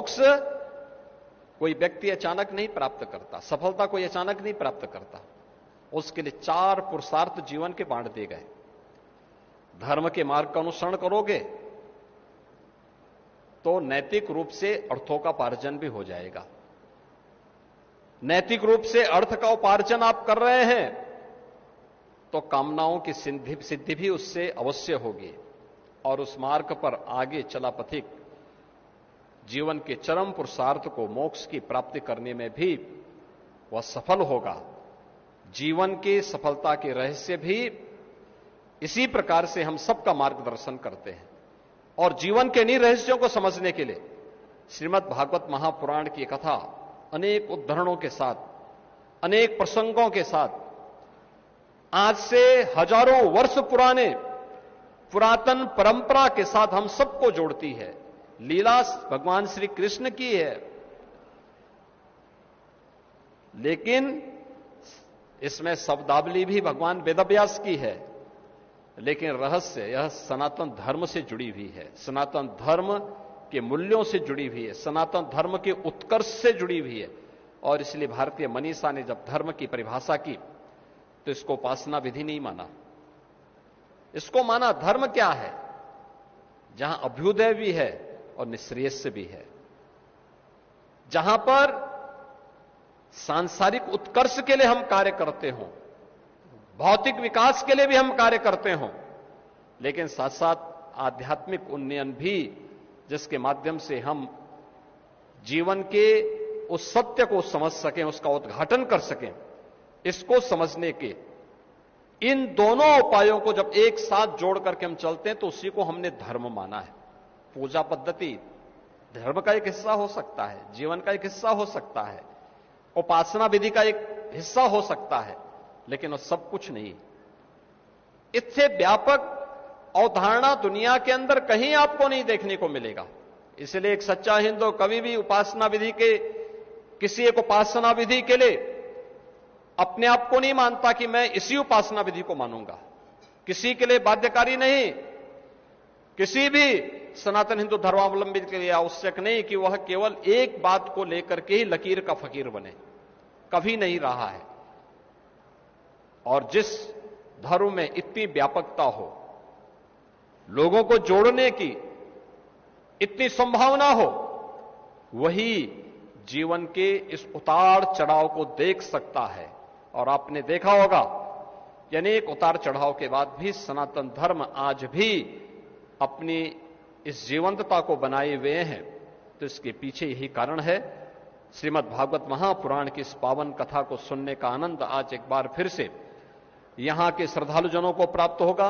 मोक्ष कोई व्यक्ति अचानक नहीं प्राप्त करता, सफलता कोई अचानक नहीं प्राप्त करता। उसके लिए 4 पुरुषार्थ जीवन के बांट दिए गए। धर्म के मार्ग का अनुसरण करोगे तो नैतिक रूप से अर्थों का उपार्जन भी हो जाएगा। नैतिक रूप से अर्थ का उपार्जन आप कर रहे हैं तो कामनाओं की सिद्धि भी उससे अवश्य होगी, और उस मार्ग पर आगे चला पथिक जीवन के चरम पुरुषार्थ को, मोक्ष की प्राप्ति करने में भी वह सफल होगा। जीवन की सफलता के रहस्य भी इसी प्रकार से हम सबका मार्गदर्शन करते हैं। और जीवन के इन्हीं रहस्यों को समझने के लिए श्रीमद् भागवत महापुराण की कथा अनेक उद्धरणों के साथ, अनेक प्रसंगों के साथ, आज से हजारों वर्ष पुराने पुरातन परंपरा के साथ हम सबको जोड़ती है। लीला भगवान श्री कृष्ण की है, लेकिन इसमें शब्दावली भी भगवान वेदव्यास की है, लेकिन रहस्य यह सनातन धर्म से जुड़ी हुई है, सनातन धर्म के मूल्यों से जुड़ी हुई है, सनातन धर्म के उत्कर्ष से जुड़ी हुई है। और इसलिए भारतीय मनीषा ने जब धर्म की परिभाषा की तो इसको उपासना विधि नहीं माना, इसको माना धर्म क्या है, जहां अभ्युदय भी है और निःश्रेयस भी है, जहां पर सांसारिक उत्कर्ष के लिए हम कार्य करते हों, भौतिक विकास के लिए भी हम कार्य करते हों, लेकिन साथ साथ आध्यात्मिक उन्नयन भी, जिसके माध्यम से हम जीवन के उस सत्य को समझ सकें, उसका उद्घाटन कर सकें, इसको समझने के इन दोनों उपायों को जब एक साथ जोड़ करके हम चलते हैं तो उसी को हमने धर्म माना है। पूजा पद्धति धर्म का एक हिस्सा हो सकता है, जीवन का एक हिस्सा हो सकता है, उपासना विधि का एक हिस्सा हो सकता है, लेकिन वो सब कुछ नहीं। इससे व्यापक अवधारणा दुनिया के अंदर कहीं आपको नहीं देखने को मिलेगा। इसलिए एक सच्चा हिंदू कभी भी उपासना विधि के, किसी एक उपासना विधि के लिए अपने आप को नहीं मानता कि मैं इसी उपासना विधि को मानूंगा। किसी के लिए बाध्यकारी नहीं, किसी भी सनातन हिंदू धर्मावलंबी के लिए आवश्यक नहीं कि वह केवल एक बात को लेकर के ही लकीर का फकीर बने, कभी नहीं रहा है। और जिस धर्म में इतनी व्यापकता हो, लोगों को जोड़ने की इतनी संभावना हो, वही जीवन के इस उतार चढ़ाव को देख सकता है। और आपने देखा होगा कि अनेक उतार चढ़ाव के बाद भी सनातन धर्म आज भी अपनी इस जीवंतता को बनाए हुए हैं। तो इसके पीछे यही कारण है। श्रीमद् भागवत महापुराण की इस पावन कथा को सुनने का आनंद आज एक बार फिर से यहां के श्रद्धालुजनों को प्राप्त होगा।